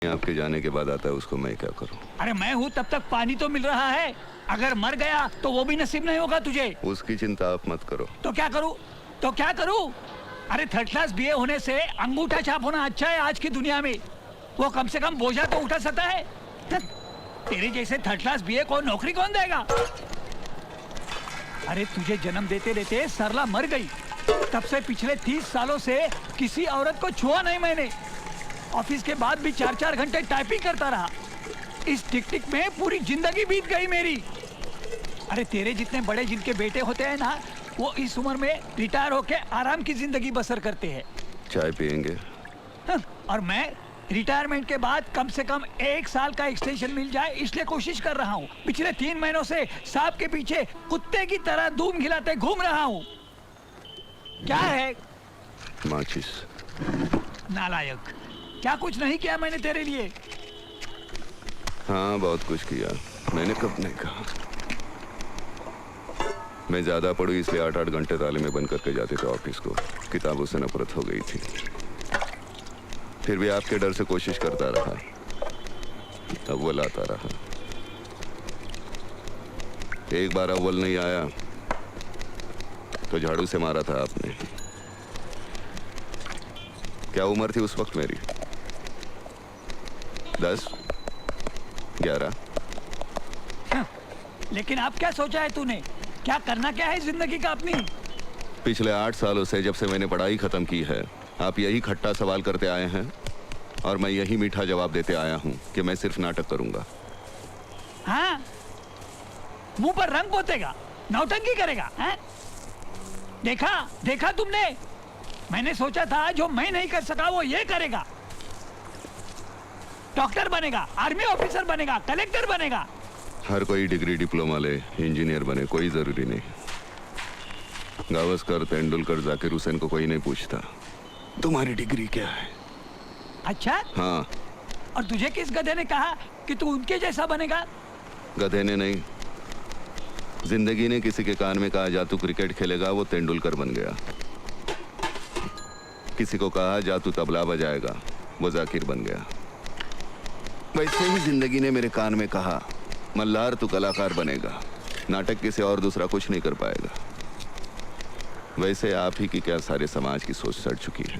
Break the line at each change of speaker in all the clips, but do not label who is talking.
आपके जाने के बाद आता है उसको मैं क्या करूं?
अरे मैं हूँ तब तक पानी तो मिल रहा है। अगर मर गया तो वो भी नसीब नहीं होगा तुझे।
उसकी चिंता आप मत करो।
तो क्या करूँ? तो क्या करूँ? अरे थर्ड क्लास बीए होने से अंगूठा छाप होना अच्छा है आज की दुनिया में। वो कम से कम बोझा तो उठा सकता है। तेरे जैसे थर्ड क्लास बीए को नौकरी कौन देगा? अरे तुझे जन्म देते देते सरला मर गई, तब से पिछले 30 सालों से किसी औरत को छुआ नहीं मैंने। ऑफिस के बाद भी 4-4 घंटे टाइपिंग करता रहा। इस टिक टिक में पूरी जिंदगी बीत गई मेरी। अरे तेरे जितने बड़े जिनके बेटे होते हैं ना, वो इस उम्र में रिटायर होके आराम की जिंदगी बसर करते हैं।
चाय पियेंगे?
और मैं रिटायरमेंट के बाद कम से कम 1 साल का एक्सटेंशन मिल जाए इसलिए कोशिश कर रहा हूँ। पिछले 3 महीनों से सांप के पीछे कुत्ते की तरह धूम खिलाते घूम रहा हूँ। क्या है?
माचिस।
नालायक, क्या कुछ नहीं किया मैंने तेरे लिए?
हाँ बहुत कुछ किया। मैंने कब नहीं कहा। मैं ज्यादा पढ़ू इसलिए 8-8 घंटे ताले में बंद करके जाते थे ऑफिस को। किताबों से नफरत हो गई थी। फिर भी आपके डर से कोशिश करता रहा, अव्वल आता रहा। एक बार अव्वल नहीं आया तो झाड़ू से मारा था आपने। क्या उम्र थी उस वक्त मेरी? 10, 11।
लेकिन अब क्या सोचा है तूने? क्या करना क्या है जिंदगी का अपनी?
पिछले 8 सालों से जब से मैंने पढ़ाई खत्म की है, आप यही खट्टा सवाल करते आए हैं और मैं यही मीठा जवाब देते आया हूं कि मैं सिर्फ नाटक करूंगा।
हाँ? मुंह पर रंग पोतेगा, नौटंकी करेगा, हैं? देखा तुमने? मैंने सोचा था जो मैं नहीं कर सका वो ये करेगा। डॉक्टर बनेगा, आर्मी ऑफिसर बनेगा, कलेक्टर बनेगा।
हर कोई डिग्री डिप्लोमा ले, इंजीनियर बने, कोई जरूरी नहीं। गावस्कर, तेंदुलकर, जाकिर हुसैन को कोई नहीं पूछता तुम्हारी डिग्री क्या है।
अच्छा?
हाँ।
और तुझे किस गधे ने कहा कि तू उनके जैसा बनेगा?
गधे ने नहीं, जिंदगी ने किसी के कान में कहा जा तू क्रिकेट खेलेगा, वो तेंदुलकर बन गया। किसी को कहा जा तू तबला बजाएगा, वो जाकिर बन गया। वैसे ही जिंदगी ने मेरे कान में कहा मल्हार तू कलाकार बनेगा, नाटक के से और दूसरा कुछ नहीं कर पाएगा। वैसे आप ही की क्या सारे समाज की सोच सड़ चुकी है।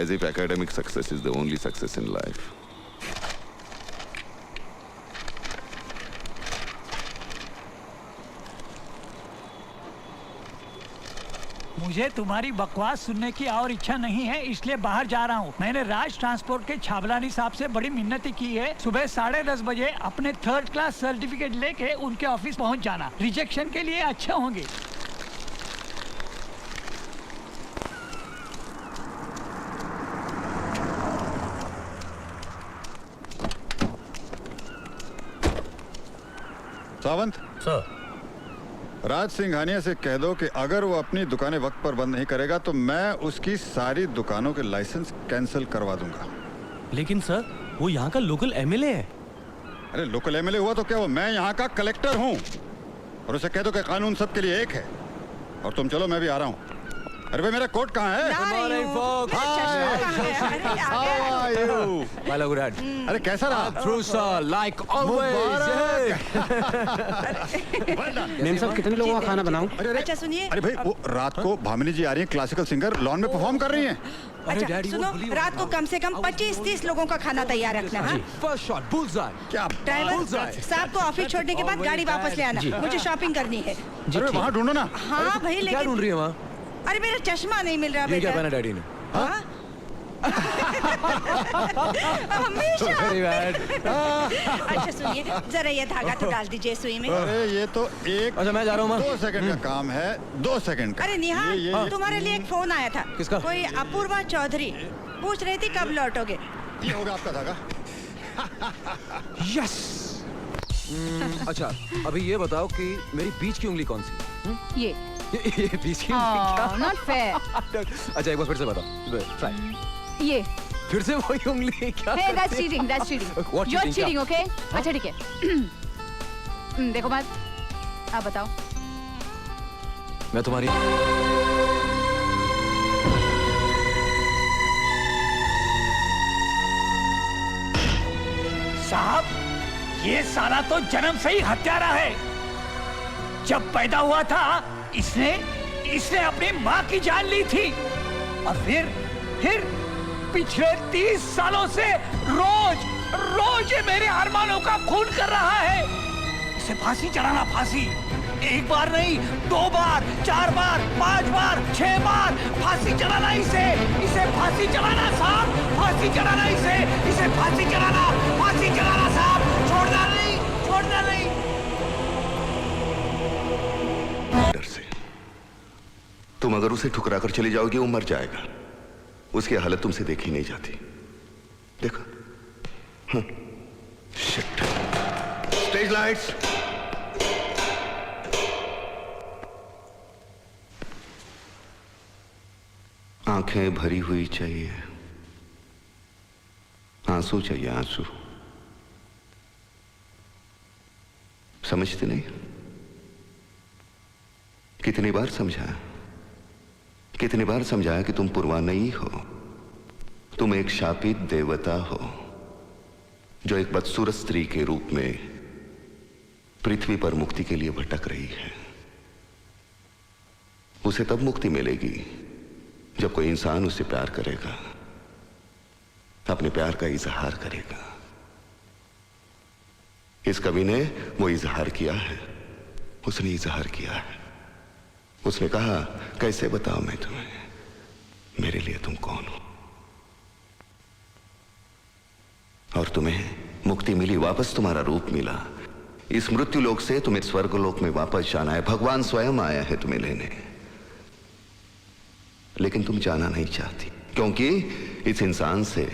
As if academic success is the only success in life.
मुझे तुम्हारी बकवास सुनने की और इच्छा नहीं है, इसलिए बाहर जा रहा हूँ। मैंने राज ट्रांसपोर्ट के छाबलानी साहब से बड़ी मिन्नती की है। सुबह 10:30 बजे अपने 3rd क्लास सर्टिफिकेट लेके उनके ऑफिस पहुँच जाना। रिजेक्शन के लिए अच्छे होंगे।
सावंत
सर,
राज सिंघानिया से कह दो कि अगर वो अपनी दुकानें वक्त पर बंद नहीं करेगा तो मैं उसकी सारी दुकानों के लाइसेंस कैंसिल करवा दूंगा।
लेकिन सर वो यहाँ का लोकल एमएलए है।
अरे लोकल एमएलए हुआ तो क्या, वो मैं यहाँ का कलेक्टर हूँ। और उसे कह दो कि कानून सबके लिए एक है। और तुम चलो, मैं भी आ रहा हूँ। अरे भाई मेरा कोट कहाँ है? अरे कैसा रहा?
मेम साहब कितने लोगों का खाना बनाऊं?
अच्छा सुनिए। अरे भाई वो रात को भामिनी जी आ रही हैं, क्लासिकल सिंगर, लॉन में परफॉर्म कर रही हैं।
अच्छा सुनो, रात को कम से कम 25-30 लोगों का खाना तैयार रखना। हाँ?
First shot bullseye.
क्या
ड्राइवर साहब को ऑफिस छोड़ने के बाद गाड़ी वापस ले आना, मुझे शॉपिंग करनी है।
अरे वहाँ ढूंढो ना।
हाँ भाई,
क्या ढूंढ
लेकिन
रही है वहाँ?
अरे मेरा चश्मा नहीं मिल रहा
ये क्या
बेटा।
पहना डैडी ने?
हाँ? हमेशा। अच्छा सुनिए, जरा ये धागा तो डाल दीजिए सुई में।
अरे ये तो एक,
अच्छा मैं जा रहा हूँ।
2 सेकंड का काम है, 2 सेकंड का।
अरे निहाल, तुम्हारे लिए एक फोन आया था।
किसका?
कोई अपूर्वा चौधरी पूछ रही थी कब लौटोगे।
ये होगा आपका धागा।
यस। अच्छा अभी ये बताओ कि मेरी बीच की उंगली कौन सी?
ये
बीच की उंगली क्या?
Not fair.
अच्छा एक बार फिर से बताओ। ट्राई।
ये
फिर से वही उंगली क्या?
hey, that's cheating, that's cheating.
What
You're
cheating,
cheating,
क्या?
okay? अच्छा ठीक है। देखो बात, आप बताओ।
मैं तुम्हारी
साहब ये साला तो जन्म से ही हत्यारा है। जब पैदा हुआ था इसने अपनी माँ की जान ली थी और फिर पिछले 30 सालों से रोज ये मेरे अरमानों का खून कर रहा है। इसे फांसी चढ़ाना, फांसी। एक बार नहीं, 2 बार, 4 बार, 5 बार, 6 बार फांसी चढ़ाना इसे फांसी चढ़ाना साहब, फांसी चढ़ाना इसे फांसी चढ़ाना साहब, छोड़ना नहीं।
डर से तुम अगर उसे ठुकरा कर चली जाओगी वो मर जाएगा। उसकी हालत तुमसे देखी नहीं जाती। देखो शिट। Stage lights. आंखें भरी हुई चाहिए, आंसू चाहिए, आंसू। समझते नहीं? कितनी बार समझाया कि तुम पूर्वा नहीं हो, तुम एक शापित देवता हो जो एक बदसूरत स्त्री के रूप में पृथ्वी पर मुक्ति के लिए भटक रही है। उसे तब मुक्ति मिलेगी जब कोई इंसान उससे प्यार करेगा, अपने प्यार का इजहार करेगा। इस कवि ने वो इजहार किया है, उसने इजहार किया है। उसने कहा, कैसे बताओ मैं तुम्हें, मेरे लिए तुम कौन हो। और तुम्हें मुक्ति मिली, वापस तुम्हारा रूप मिला। इस मृत्यु लोक से तुम्हें स्वर्गलोक में वापस जाना है। भगवान स्वयं आया है तुम्हें लेने, लेकिन तुम जाना नहीं चाहती क्योंकि इस इंसान से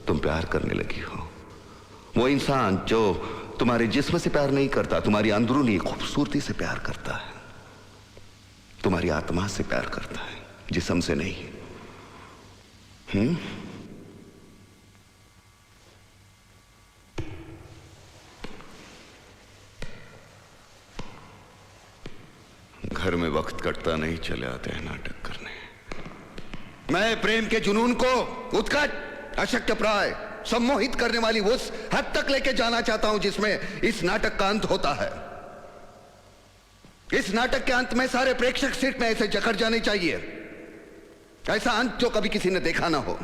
तुम प्यार करने लगी हो। वो इंसान जो तुम्हारे जिस्म से प्यार नहीं करता, तुम्हारी अंदरूनी खूबसूरती से प्यार करता है, तुम्हारी आत्मा से प्यार करता है, जिस्म से नहीं। घर में वक्त कटता नहीं, चले आते हैं नाटक करने। मैं प्रेम के जुनून को उत्कट, अशक्य प्राय, सम्मोहित करने वाली उस हद तक लेके जाना चाहता हूं जिसमें इस नाटक का अंत होता है। इस नाटक के अंत में सारे प्रेक्षक सीट में ऐसे जकड़ जाने चाहिए, ऐसा अंत जो कभी किसी ने देखा ना हो।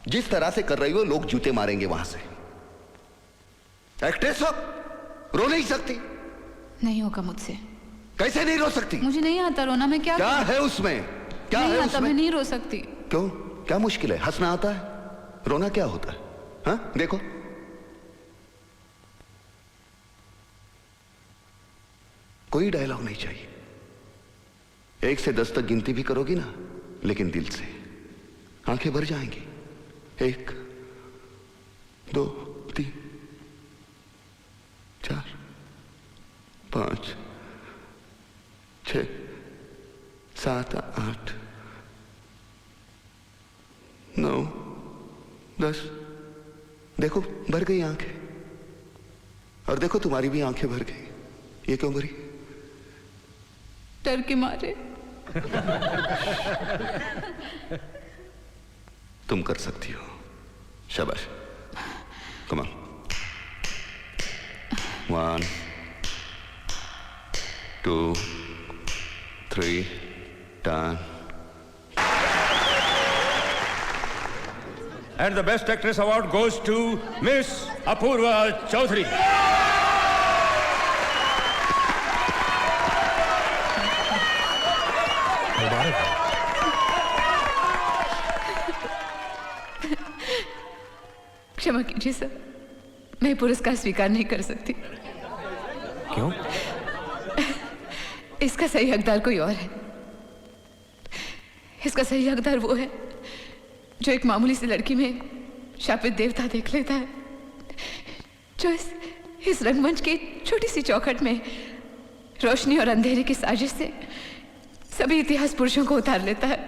जिस तरह से कर रही हो, लोग जूते मारेंगे वहां से। एक्ट्रेस हो, रो नहीं सकती?
नहीं होगा मुझसे।
कैसे नहीं रो सकती?
मुझे नहीं आता रोना, मैं क्या
है उसमें? क्या
नहीं
है
आता,
उसमें?
मैं नहीं रो सकती।
क्यों? क्या मुश्किल है? हंसना आता है? रोना क्या होता है? हाँ, देखो। कोई डायलॉग नहीं चाहिए। 1 से 10 तक गिनती भी करोगी ना, लेकिन दिल से, आंखें भर जाएंगी। 1 2 3 4 5 6 7 8 9 10। देखो भर गई आंखें, और देखो तुम्हारी भी आंखें भर गई। ये क्यों भरी?
डर के मारे।
तुम कर सकती हो, शाबाश। Come on. 1 2 3 10।
And the Best Actress Award goes to Miss Apurva Chaudhary.
क्षमा कीजिए सर, मैं पुरस्कार स्वीकार नहीं कर सकती।
क्यों?
इसका सही हकदार कोई और है। इसका सही हकदार वो है जो एक मामूली सी लड़की में शापित देवता देख लेता है, जो इस रंगमंच की छोटी सी चौखट में रोशनी और अंधेरे की साजिश से सभी इतिहास पुरुषों को उतार लेता है।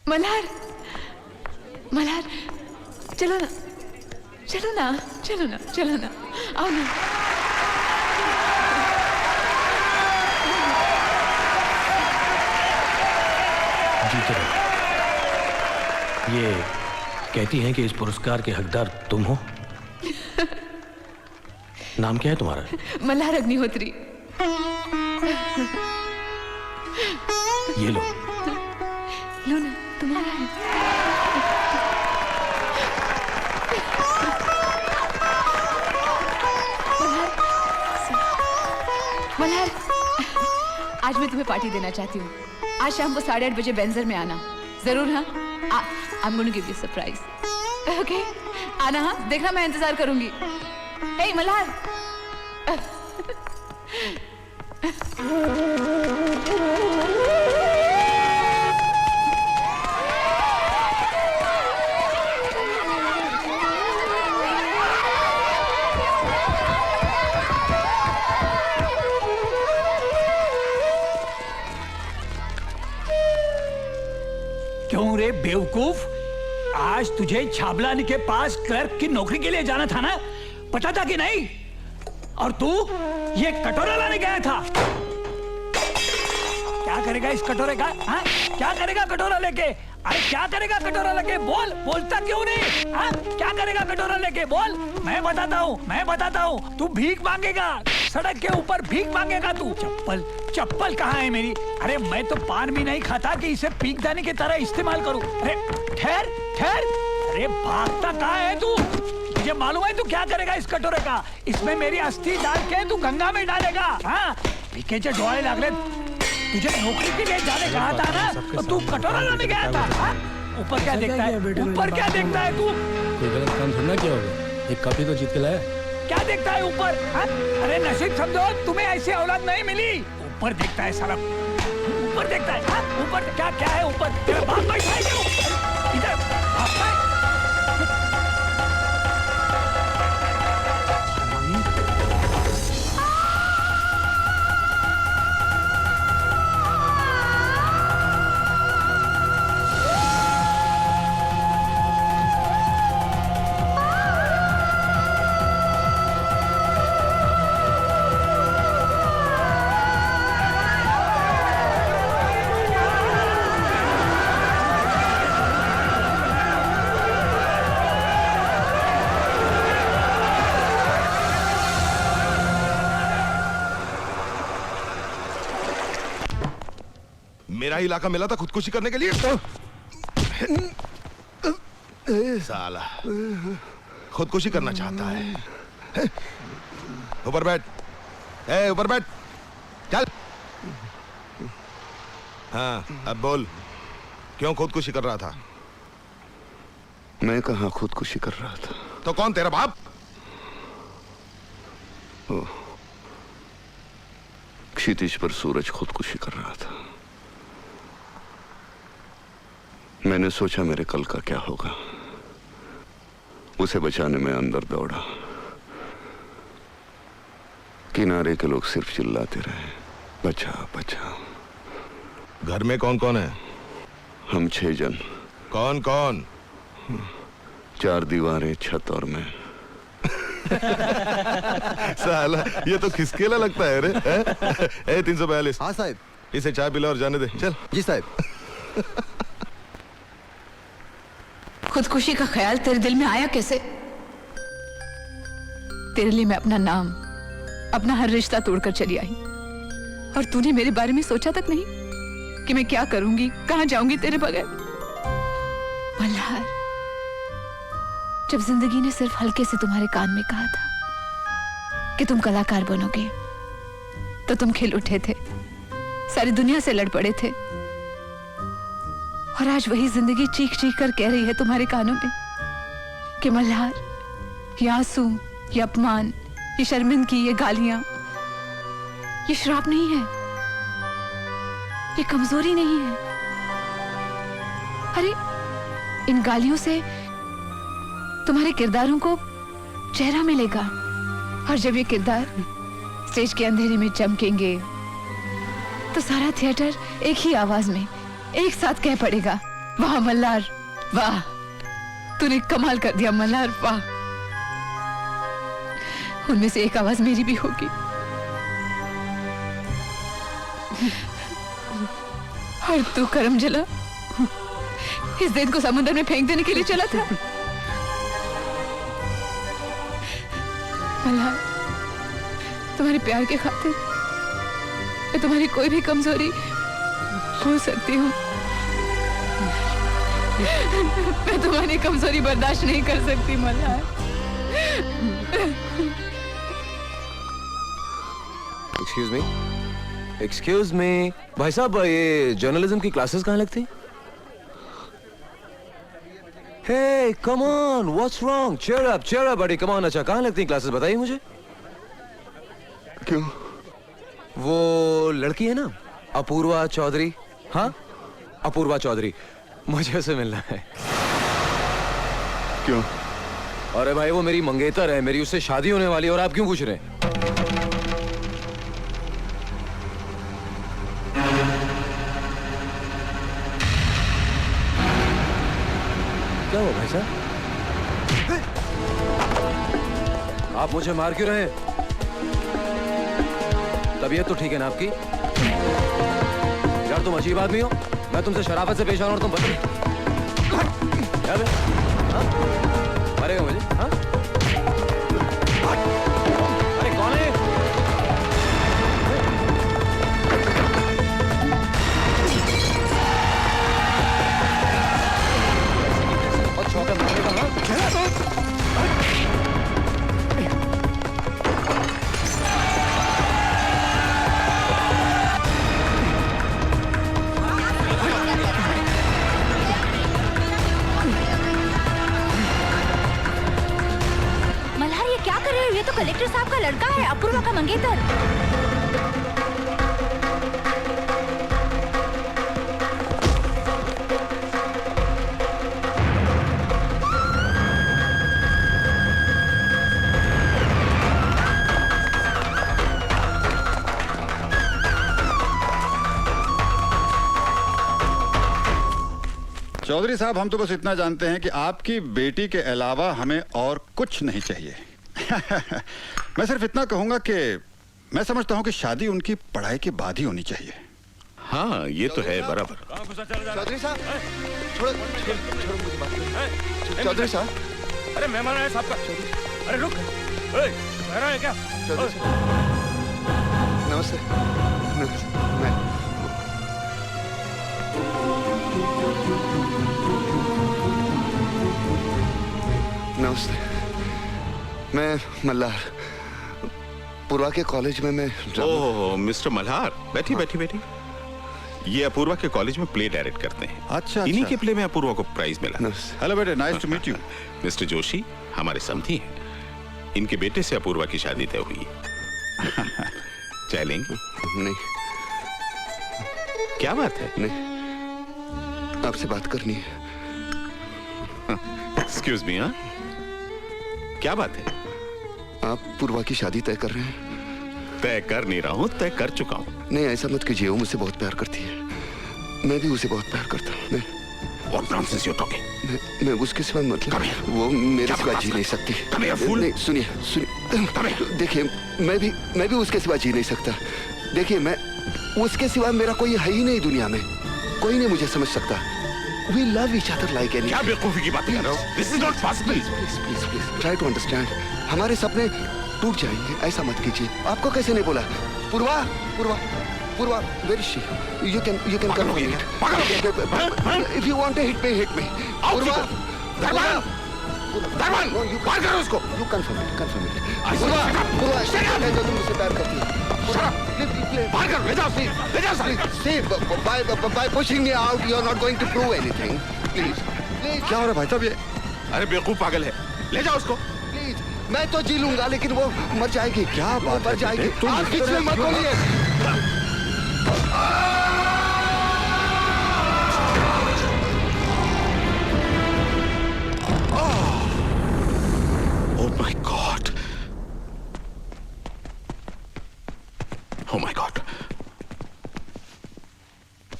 मल्हार, मल्हार, चलो ना, चलो ना, चलो ना, चलो ना, आओ ना।
ये कहती हैं कि इस पुरस्कार के हकदार तुम हो। नाम क्या है तुम्हारा?
मल्हार अग्निहोत्री।
ये लो।
लो ना, तुम्हारा है। मल्हार, आज मैं तुम्हें पार्टी देना चाहती हूँ। आज शाम को 8:30 बजे बेंजर में आना जरूर। हाँ, I am going to give you surprise. Okay, आना। हाँ, देखना, मैं इंतजार करूंगी। हे मल्हार।
क्यों रे बेवकूफ, आज तुझे छाबलानी के पास क्लर्क की नौकरी के लिए जाना था ना? पता था कि नहीं? और तू ये कटोरा लाने गया था। क्या करेगा इस कटोरे का? हाँ? क्या करेगा कटोरा लेके? अरे क्या करेगा कटोरा लेके? बोल, बोलता क्यों नहीं? हाँ? क्या करेगा कटोरा लेके? बोल। मैं बताता हूँ। तू भीख मांगेगा, सड़क के ऊपर भीख मांगेगा तू। चप्पल कहाँ है मेरी? अरे मैं तो पान भी नहीं खाता कि इसे पीकदानी की तरह इस्तेमाल करूँ। अरे ठहर। अरे भागता कहाँ है तू? मुझे मालूम है तू क्या करेगा इस कटोरे का। इसमें मेरी अस्थि डाल के तू गंगा में डालेगा। हाँ, पीकेचे डोळे लागले। तुझे नौकरी के लिए जाने कहा था ना, तो तू कटोरा लाने गया था। हाँ? ऊपर क्या देखता है? ऊपर क्या देखता है तू?
कोई गलत काम थोड़ा किया होगा, एक कॉपी तो जीत के लाया।
क्या देखता है ऊपर? हाँ? अरे नसीब समझो, तुम्हें ऐसी औलाद नहीं मिली। ऊपर देखता है साला, ऊपर देखता है। हाँ? ऊपर क्या है ऊपर? तेरा बाप बैठा है क्यों? इधर बाप है।
मेरा इलाका मिला था खुदकुशी करने के लिए। साला खुदकुशी करना चाहता है। ऊपर बैठ, ऊपर बैठ, चल। हाँ, अब बोल, क्यों खुदकुशी कर रहा था?
मैं कहाँ खुदकुशी कर रहा था?
तो कौन, तेरा बाप?
क्षितिज पर सूरज खुदकुशी कर रहा था। मैंने सोचा मेरे कल का क्या होगा। उसे बचाने में अंदर दौड़ा। किनारे के लोग सिर्फ चिल्लाते रहे, बचाओ बचाओ।
घर में कौन कौन है?
हम 6 जन।
कौन कौन?
4 दीवारें, छत और मैं।
साला ये तो खिसकेला लगता है रे। 342।
हाँ साहब।
इसे चाय पिला और जाने दे, चल।
जी साहब।
खुदकुशी का ख्याल तेरे दिल में आया कैसे? तेरे लिए मैं अपना नाम, अपना हर रिश्ता तोड़कर चली आई, और तूने मेरे बारे में सोचा तक नहीं कि मैं क्या करूंगी, कहां जाऊंगी तेरे बगैर। मल्हार, जब जिंदगी ने सिर्फ हल्के से तुम्हारे कान में कहा था कि तुम कलाकार बनोगे, तो तुम खिल उठे थे, सारी दुनिया से लड़ पड़े थे। और आज वही जिंदगी चीख चीख कर कह रही है तुम्हारे कानों में कि मल्हार, ये आंसू, ये अपमान, ये शर्मिंदगी, ये गालियां, ये श्राप नहीं है, ये कमजोरी नहीं है। अरे इन गालियों से तुम्हारे किरदारों को चेहरा मिलेगा, और जब ये किरदार स्टेज के अंधेरे में चमकेंगे तो सारा थिएटर एक ही आवाज में एक साथ कह पड़ेगा, वाह मल्हार वाह, तूने कमाल कर दिया मल्हार वाह। उनमें से एक आवाज मेरी भी होगी, और तू करम जला इस दिन को समुद्र में फेंक देने के लिए चला था। मल्हार, तुम्हारे प्यार के खातिर मैं तुम्हारी कोई भी कमजोरी भूल सकती हूँ। मैं तुम्हारी कमजोरी बर्दाश्त नहीं कर सकती मल्हार।
एक्सक्यूज मी भाई साहब, ये जर्नलिज्म की क्लासेस कहाँ लगती? Hey come on, what's wrong? Cheer up buddy, come on. अच्छा, कहाँ लगती हैं क्लासेस, बताइए मुझे।
क्यों?
वो लड़की है ना, अपूर्वा चौधरी। हाँ, अपूर्वा चौधरी, मुझे उसे मिलना है।
क्यों?
अरे भाई, वो मेरी मंगेतर है, मेरी उससे शादी होने वाली है, और आप क्यों पूछ रहे हैं? क्या हुआ भाई साहब? आप मुझे मार क्यों रहे हैं? तबीयत तो ठीक है ना आपकी? यार तुम अजीब आदमी हो, मैं तुमसे शराफत से पेश आ रहा हूं और तुम बदल मारेगा मुझे? हाँ? अरे कौन है? और चौका मारेगा? हाँ?
कलेक्टर साहब का लड़का है, अपूर्वा का मंगेतर।
चौधरी साहब, हम तो बस इतना जानते हैं कि आपकी बेटी के अलावा हमें और कुछ नहीं चाहिए। मैं सिर्फ इतना कहूंगा कि मैं समझता हूं कि शादी उनकी पढ़ाई के बाद ही होनी चाहिए।
हाँ, ये तो है बराबर।
चौधरी साहब, छोड़ो मुझे बात। चौधरी साहब,
अरे मेहमान आए साहब का। अरे रुक, रह रहा है क्या?
नमस्ते। नमस्ते, मैं मल्हार, पूर्वा के कॉलेज में मैं।
ओह मिस्टर मल्हार, बैठी बैठी बैठी। ये अपूर्वा के कॉलेज में प्ले डायरेक्ट करते हैं।
अच्छा,
इन्हीं के प्ले में अपूर्वा को प्राइज मिला।
हेलो बेटे, nice to meet you.
Mister Joshi हमारे समधी हैं, इनके बेटे से अपूर्वा की शादी तय हुई। चाय लेंगे?
नहीं।
क्या बात है?
नहीं, आपसे बात करनी है।
Excuse me. हाँ, क्या बात है?
आप पूर्वा की शादी तय कर रहे हैं?
तय कर नहीं रहा हूँ, तय कर चुका हूँ।
नहीं, ऐसा मत कीजिए, वो मुझसे बहुत प्यार करती है। मैं भी उसे बहुत प्यार करता हूँ।
What nonsense you're talking?
मैं उसके सिवा मतलब वो मेरे सिवा जी नहीं सकती। नहीं, सुनिए, देखिए, मैं भी उसके सिवा जी नहीं सकता। देखिए, मैं उसके सिवा मेरा कोई है ही नहीं दुनिया में, कोई नहीं मुझे समझ सकता। We love each other like anything.
क्या बेवकूफी की बात कर रहे हो? This is not possible.
Please, try to understand. हमारे सपने टूट जाएंगे, ऐसा मत कीजिए। आपको कैसे नहीं बोला? पूर्वा, where is she? You can confirm it. If you want to hit me. पूर्वा,
दरबान, मार करो उसको।
You confirm it. पूर्वा, जो तुम मुझसे प्यार करती है।
मार करो, ले जाओ।
See, by pushing me out, you are not going to prove anything. Please.
क्या हो रहा है भाई साहब ये?
अरे बेवकूफ पागल है, ले जाओ उसको।
Please, मैं तो जी लूंगा, लेकिन वो मर जाएगी। क्या बात है? मर जाएगी। आप बीच में मत बोलिए।
Oh my God. Oh my God.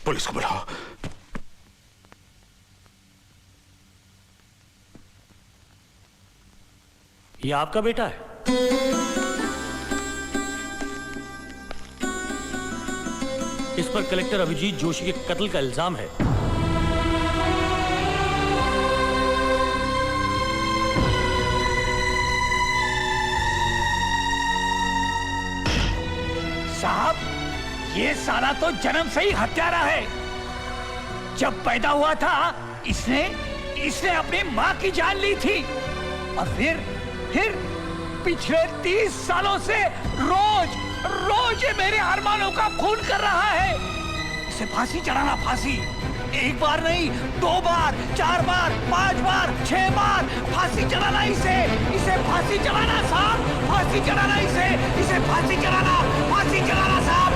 Police को बुलाओ।
ये आपका बेटा है? इस पर कलेक्टर अभिजीत जोशी के कत्ल का इल्जाम है।
साहब ये साला तो जन्म से ही हत्यारा है। जब पैदा हुआ था इसने अपनी माँ की जान ली थी और फिर पिछले 30 सालों से रोज ये मेरे अरमानों का खून कर रहा है। इसे फांसी चढ़ाना, फांसी। एक बार नहीं, 2 बार, 4 बार, 5 बार, 6 बार फांसी चढ़ाना इसे फांसी चढ़ाना साहब, फांसी चढ़ाना इसे फांसी चढ़ाना साहब।